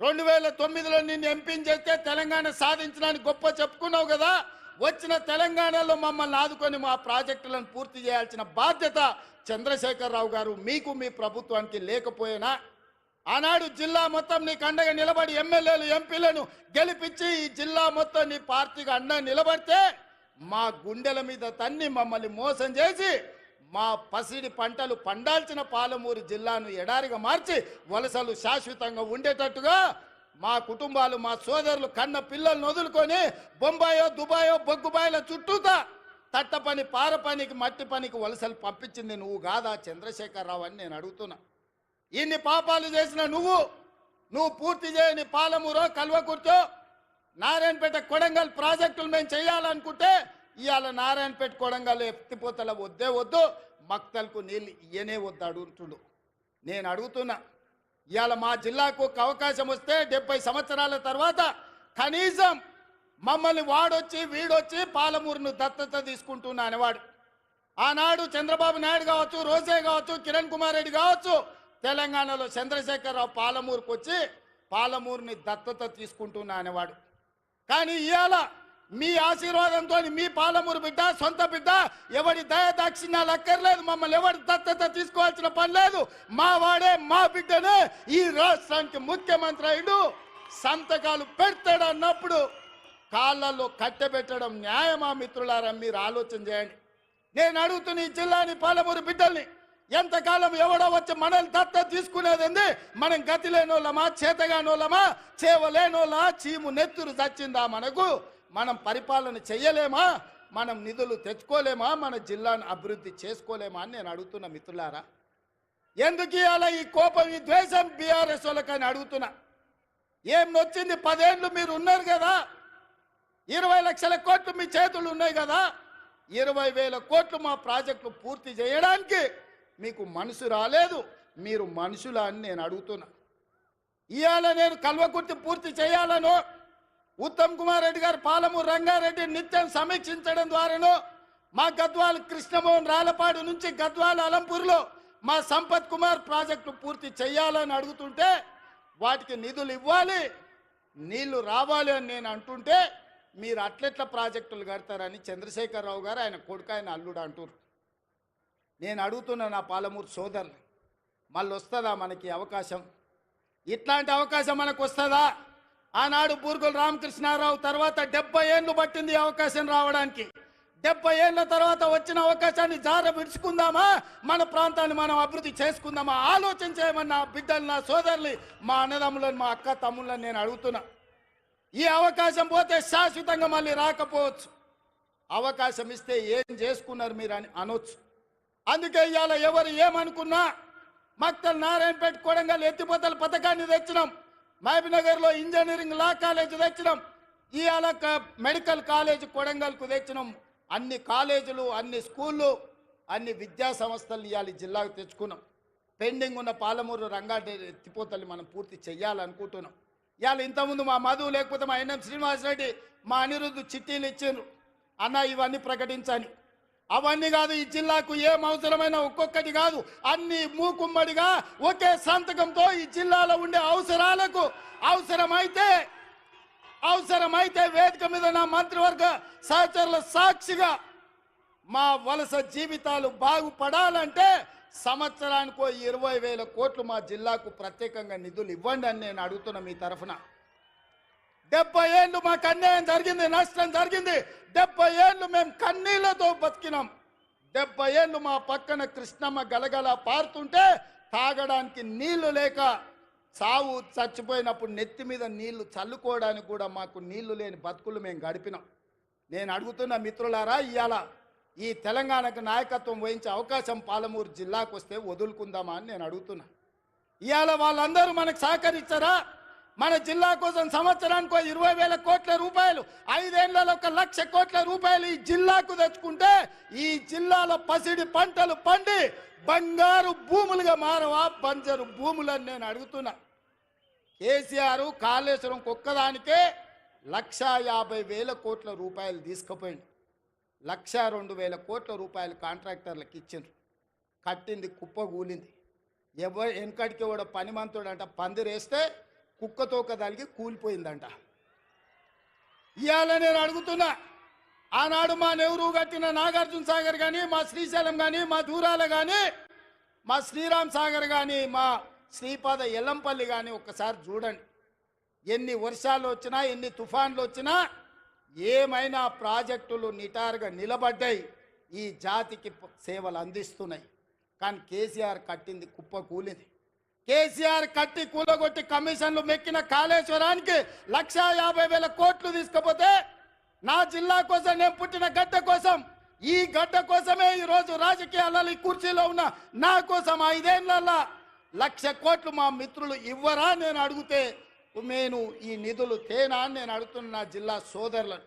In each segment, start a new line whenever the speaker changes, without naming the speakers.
2009లో నిన్ను ఎంపీని చేస్తే తెలంగాణ సాధించడానికి గొప్ప చెప్పుకున్నావు కదా. వచ్చిన తెలంగాణలో మమ్మల్ని ఆదుకొని మా ప్రాజెక్టులను పూర్తి చేయాల్సిన బాధ్యత చంద్రశేఖరరావు గారు మీకు మీ ప్రభుత్వానికి లేకపోయినా ఆనాడు జిల్లా మొత్తం నీకు అండగా నిలబడి ఎమ్మెల్యేలు ఎంపీలను గెలిపించి ఈ జిల్లా మొత్తం నీ పార్టీకి అండగా నిలబడితే మా గుండెల మీద తన్ని మమ్మల్ని మోసం చేసి మా పసిడి పంటలు పండాల్సిన పాలమూరు జిల్లాను ఎడారిగా మార్చి వలసలు శాశ్వతంగా ఉండేటట్టుగా మా కుటుంబాలు మా సోదరులు కన్న పిల్లలను వదులుకొని బొంబాయో దుబాయో బొగ్గుబాయిల చుట్టూతా తట్ట పని పార పనికి మట్టి పనికి వలసలు పంపించింది నువ్వు కాదా చంద్రశేఖరరావు అని నేను అడుగుతున్నా. ఇన్ని పాపాలు చేసిన నువ్వు పూర్తి చేయని పాలమూరో కల్వకుర్తో నారాయణపేట కొడంగల్ ప్రాజెక్టులు మేము చేయాలనుకుంటే ఇవాళ నారాయణపేట కొడంగల్ ఎత్తిపోతల వద్దే వద్దు, మక్తల్కు నీళ్ళు ఇయ్యనే వద్దు అడుగుతుండు. నేను అడుగుతున్నా, ఇవాళ మా జిల్లాకు ఒక అవకాశం వస్తే 70 సంవత్సరాల తర్వాత కనీసం మమ్మల్ని వాడొచ్చి వీడొచ్చి పాలమూరును దత్తత తీసుకుంటున్నా అనేవాడు. ఆనాడు చంద్రబాబు నాయుడు కావచ్చు, రోజే కావచ్చు, కిరణ్ కుమార్ రెడ్డి కావచ్చు, తెలంగాణలో చంద్రశేఖరరావు పాలమూరుకు వచ్చి పాలమూరుని దత్తత తీసుకుంటున్నా అనేవాడు. కానీ ఇవాళ మీ ఆశీర్వాదంతో మీ పాలమూరు బిడ్డ సొంత బిడ్డ ఎవడి దయాదాక్షిణ్యాలు అక్కర్లేదు, మమ్మల్ని ఎవరి దత్తత తీసుకోవాల్సిన పని లేదు, మా వాడే మా బిడ్డనే ఈ రాష్ట్రానికి ముఖ్యమంత్రి అయ్యుడు సంతకాలు పెడతాడు అన్నప్పుడు కాళ్ళల్లో కట్టెబెట్టడం న్యాయమా మిత్రులారా? మీరు ఆలోచన చేయండి. నేను అడుగుతున్న ఈ జిల్లాని పాలమూరు బిడ్డల్ని ఎంతకాలం ఎవడో వచ్చి మనల్ని దత్తత తీసుకునేది? మనం గతి లేనోళ్ళమా, చేతగానోళ్ళమా, చేవలేనోళ్ళ చీము నెత్తురు చచ్చిందా మనకు? మనం పరిపాలన చెయ్యలేమా? మనం నిధులు తెచ్చుకోలేమా? మన జిల్లాను అభివృద్ధి చేసుకోలేమా అని నేను అడుగుతున్నా మిత్రులారా. ఎందుకు ఇవాళ ఈ కోపం, ఈ ద్వేషం బీఆర్ఎస్ వాళ్ళకని అడుగుతున్నా. ఏం నొచ్చింది? 10 ఏళ్ళు మీరు ఉన్నారు కదా, 20 లక్షల కోట్లు మీ చేతులు ఉన్నాయి కదా, 20,000 కోట్లు మా ప్రాజెక్టులు పూర్తి చేయడానికి మీకు మనసు రాలేదు. మీరు మనుషులా అని నేను అడుగుతున్నా. ఇవాళ నేను కల్వకుర్తి పూర్తి చేయాలను ఉత్తమ్ కుమార్ రెడ్డి గారు పాలమూరు రంగారెడ్డి నిత్యం సమీక్షించడం ద్వారాను మా గద్వాల కృష్ణమోహన్ రాలపాడు నుంచి గద్వాల అలంపూర్లో మా సంపత్ కుమార్ ప్రాజెక్టు పూర్తి చేయాలని అడుగుతుంటే వాటికి నిధులు ఇవ్వాలి, నీళ్లు రావాలి అని నేను అంటుంటే మీరు అట్లెట్ల ప్రాజెక్టులు కడతారని చంద్రశేఖరరావు గారు ఆయన కొడుకు ఆయన అల్లుడు అంటారు. నేను అడుగుతున్నా నా పాలమూరు సోదరులు, మళ్ళీ వస్తుందా మనకి అవకాశం? ఇట్లాంటి అవకాశం మనకు వస్తుందా? ఆనాడు బూర్గుల రామకృష్ణారావు తర్వాత 70 ఏళ్ళు పట్టింది అవకాశం రావడానికి. 70 ఏళ్ళ తర్వాత వచ్చిన అవకాశాన్ని జార విడుచుకుందామా? మన ప్రాంతాన్ని మనం అభివృద్ధి చేసుకుందామా? ఆలోచన చేయమని నా బిడ్డలు, నా సోదరులు, మా అన్నదమ్ములను, మా అక్క తమ్ముళ్ళని నేను అడుగుతున్నా. ఈ అవకాశం పోతే శాశ్వతంగా మళ్ళీ రాకపోవచ్చు. అవకాశం ఇస్తే ఏం చేసుకున్నారు మీరు అని అనొచ్చు. అందుకే ఇవాళ ఎవరు ఏమనుకున్నా మక్తల్ నారాయణపేట కొడంగల్ ఎత్తిపోతల పథకాన్ని తెచ్చినాం, మహబూబ్నగర్లో ఇంజనీరింగ్ లా కాలేజ్ తెచ్చినాం, ఇవాళ మెడికల్ కాలేజ్ కొడంగల్కు తెచ్చినాం. అన్ని కాలేజీలు, అన్ని స్కూళ్ళు, అన్ని విద్యా సంస్థలు ఇవాళ జిల్లాకు తెచ్చుకున్నాం. పెండింగ్ ఉన్న పాలమూరు రంగారెడ్డి ఎత్తిపోతల్ని మనం పూర్తి చేయాలనుకుంటున్నాం. ఇవాళ ఇంతకుముందు మా మధు లేకపోతే మా ఎన్ఎం శ్రీనివాసరెడ్డి, మా అనిరుద్ధు చిట్టీలు ఇచ్చిండ్రు, అన్న ఇవన్నీ ప్రకటించని. అవన్నీ కాదు, ఈ జిల్లాకు ఏం అవసరమైన ఒక్కొక్కటి కాదు, అన్ని మూకుమ్మడిగా ఒకే సంతకంతో ఈ జిల్లాలో ఉండే అవసరాలకు అవసరమైతే వేదిక మీద నా మంత్రివర్గ సహచరుల సాక్షిగా మా వలస జీవితాలు బాగుపడాలంటే సంవత్సరానికో 20,000 కోట్లు మా జిల్లాకు ప్రత్యేకంగా నిధులు ఇవ్వండి అని నేను అడుగుతున్నా మీ తరఫున. 70 ఏళ్ళు మాకు అన్యాయం జరిగింది, నష్టం జరిగింది. 70 ఏళ్ళు మేము కన్నీళ్లతో బతికినాం. 70 ఏళ్ళు మా పక్కన కృష్ణమ్మ గలగల పారుతుంటే తాగడానికి నీళ్లు లేక సావు చచ్చిపోయినప్పుడు నెత్తి మీద నీళ్లు చల్లుకోవడానికి కూడా మాకు నీళ్లు లేని బతుకులు మేము గడిపినాం. నేను అడుగుతున్న మిత్రులారా, ఇవాళ ఈ తెలంగాణకు నాయకత్వం వహించే అవకాశం పాలమూరు జిల్లాకు వస్తే వదులుకుందామా అని నేను అడుగుతున్నా. ఇవాళ వాళ్ళందరూ మనకు సహకరించారా? మన జిల్లా కోసం సంవత్సరానికి 20,000 కోట్ల రూపాయలు, 5 ఏళ్లలో 1,00,000 కోట్ల రూపాయలు ఈ జిల్లాకు తెచ్చుకుంటే ఈ జిల్లాలో పసిడి పంటలు పండి బంగారు భూములుగా మారవా బంజరు భూములని నేను అడుగుతున్నా. కేసీఆర్ కాళేశ్వరం ఒక్కదానికే 1,50,000 కోట్ల రూపాయలు తీసుకుపోయింది. 1,02,000 కోట్ల రూపాయలు కాంట్రాక్టర్లకు ఇచ్చిండ్రు. కట్టింది కుప్పగూలింది. వెనకడికి కూడా పనిమంతుడు అంట పందిరేస్తే కుక్కతోక తలిగి కూలిపోయిందంట. ఇవాళ నేను అడుగుతున్నా, ఆనాడు మా నెహ్రూ కట్టిన నాగార్జున సాగర్ కానీ, మా శ్రీశైలం కానీ, మా దూరాల కానీ, మా శ్రీరామ్ సాగర్ కానీ, మా శ్రీపాద ఎల్లంపల్లి కానీ ఒక్కసారి చూడండి. ఎన్ని వర్షాలు వచ్చినా, ఎన్ని తుఫాన్లు వచ్చినా ఏమైనా ప్రాజెక్టులు నిటారుగా నిలబడ్డాయి, ఈ జాతికి సేవలు అందిస్తున్నాయి. కానీ కేసీఆర్ కట్టింది కుప్ప కూలింది. కేసీఆర్ కట్టి కూలగొట్టి కమిషన్లు మెక్కిన కాళేశ్వరానికి 1,50,000 కోట్లు తీసుకపోతే, నా జిల్లా కోసం, నేను పుట్టిన గడ్డ కోసం, ఈ గడ్డ కోసమే ఈరోజు రాజకీయాలలో ఈ కుర్చీలో ఉన్న నా కోసం 5 ఏళ్లలో 1,00,000 కోట్లు మా మిత్రులు ఇవ్వరా నేను అడిగితే, నేను ఈ నిధులు తేనా అని నేను అడుగుతున్న నా జిల్లా సోదరులను.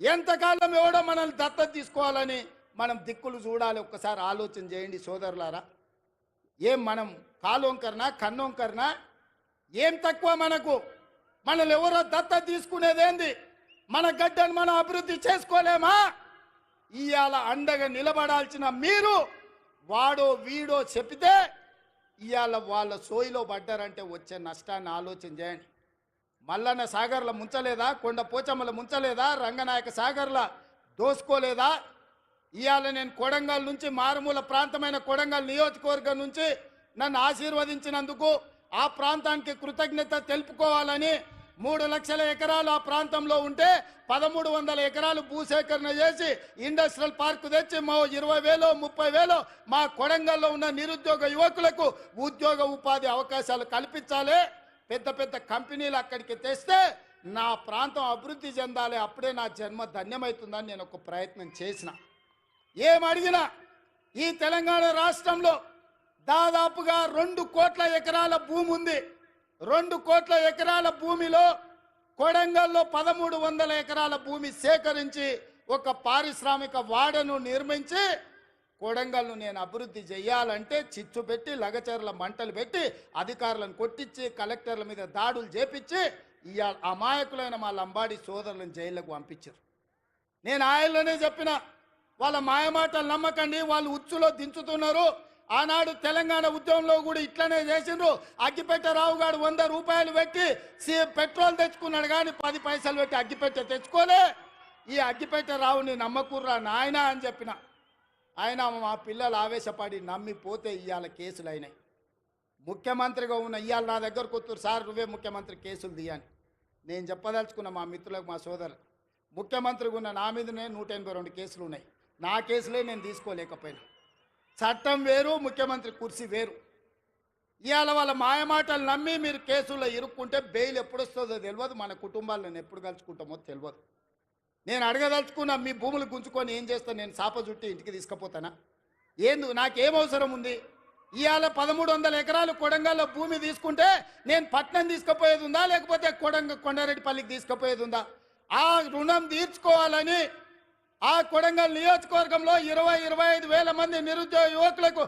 ఎంతకాలం ఎవడో మనల్ని దత్తత తీసుకోవాలని మనం దిక్కులు చూడాలి. ఒక్కసారి ఆలోచన చేయండి సోదరులారా. ఏం మనం కాలోంకర్నా కన్నోంకర్నా? ఏం తక్కువ మనకు? మనల్ని ఎవరో దత్తత తీసుకునేదేంది? మన గడ్డను మనం అభివృద్ధి చేసుకోలేమా? ఇవాళ అండగా నిలబడాల్సిన మీరు వాడో వీడో చెప్పితే ఇవాళ వాళ్ళ సోయిలో పడ్డారంటే వచ్చే నష్టాన్ని ఆలోచన చేయండి. మల్లన్న సాగర్ల ముంచలేదా? కొండ పోచమ్మల ముంచలేదా? రంగనాయక సాగర్ల దోసుకోలేదా? ఇవాళ నేను కొడంగల్ నుంచి, మారుమూల ప్రాంతమైన కొడంగల్ నియోజకవర్గం నుంచి నన్ను ఆశీర్వదించినందుకు ఆ ప్రాంతానికి కృతజ్ఞత తెలుపుకోవాలని 3 లక్షల ఎకరాలు ఆ ప్రాంతంలో ఉంటే 1,300 ఎకరాలు భూసేకరణ చేసి ఇండస్ట్రియల్ పార్కు తెచ్చి 20,000 30,000 మా కొడంగల్లో ఉన్న నిరుద్యోగ యువకులకు ఉద్యోగ ఉపాధి అవకాశాలు కల్పించాలి. పెద్ద పెద్ద కంపెనీలు అక్కడికి తెస్తే నా ప్రాంతం అభివృద్ధి చెందాలి. అప్పుడే నా జన్మ ధన్యమవుతుందని నేను ఒక ప్రయత్నం చేసిన. ఏమడిగినా ఈ తెలంగాణ రాష్ట్రంలో దాదాపుగా 2 కోట్ల ఎకరాల భూమి ఉంది. 2 కోట్ల ఎకరాల భూమిలో కొడంగల్లో 1,300 ఎకరాల భూమి సేకరించి ఒక పారిశ్రామిక వాడను నిర్మించి కొడంగల్ను నేను అభివృద్ధి చేయాలంటే చిచ్చు పెట్టి, లగచర్ల మంటలు పెట్టి, అధికారులను కొట్టించి, కలెక్టర్ల మీద దాడులు చేపించి ఇవాళ అమాయకులైన మా లంబాడి సోదరులను జైళ్లకు పంపించారు. నేను ఆయనలోనే చెప్పిన, వాళ్ళ మాయమాటలు నమ్మకండి, వాళ్ళు ఉచ్చులో దించుతున్నారు. ఆనాడు తెలంగాణ ఉద్యమంలో కూడా ఇట్లనే చేసిండ్రు. అగ్గిపెట్టె రావు గారు 100 రూపాయలు పెట్టి పెట్రోల్ తెచ్చుకున్నాడు, కానీ 10 పైసలు పెట్టి అగ్గిపెట్టె తెచ్చుకోలే. ఈ అగ్గిపెట్టె రావుని నమ్మకుర్రా నాయన అని చెప్పిన. ఆయన మా పిల్లలు ఆవేశపడి నమ్మిపోతే ఇవాళ కేసులు అయినాయి. ముఖ్యమంత్రిగా ఉన్న ఇవాళ నా దగ్గరకు వస్తారు, సార్ నువ్వే ముఖ్యమంత్రి కేసులు తీయని. నేను చెప్పదలుచుకున్న మా మిత్రులకు, మా సోదరులకు, ముఖ్యమంత్రిగా ఉన్న నా మీదనే 182 కేసులు ఉన్నాయి. నా కేసులే నేను తీసుకోలేకపోయినా. చట్టం వేరు, ముఖ్యమంత్రి కుర్చీ వేరు. ఇవాళ వాళ్ళ మాయమాటలు నమ్మి మీరు కేసుల్లో ఇరుక్కుంటే బెయిల్ ఎప్పుడు వస్తుందో తెలియదు, మన కుటుంబాలను ఎప్పుడు కలుసుకుంటామో తెలియదు. నేను అడగదలుచుకున్నా, మీ భూములు గుంజుకొని ఏం చేస్తాను? నేను సాప చుట్టి ఇంటికి తీసుకుపోతానా? నాకేం అవసరం ఉంది? ఇవాళ 1,300 ఎకరాలు కొడంగల్లో భూమి తీసుకుంటే నేను పట్నం తీసుకుపోయేది ఉందా, లేకపోతే కొండారెడ్డిపల్లికి తీసుకుపోయేది ఉందా? ఆ రుణం తీర్చుకోవాలని ఆ కొడంగల్ నియోజకవర్గంలో 20-25 వేల మంది నిరుద్యోగ యువకులకు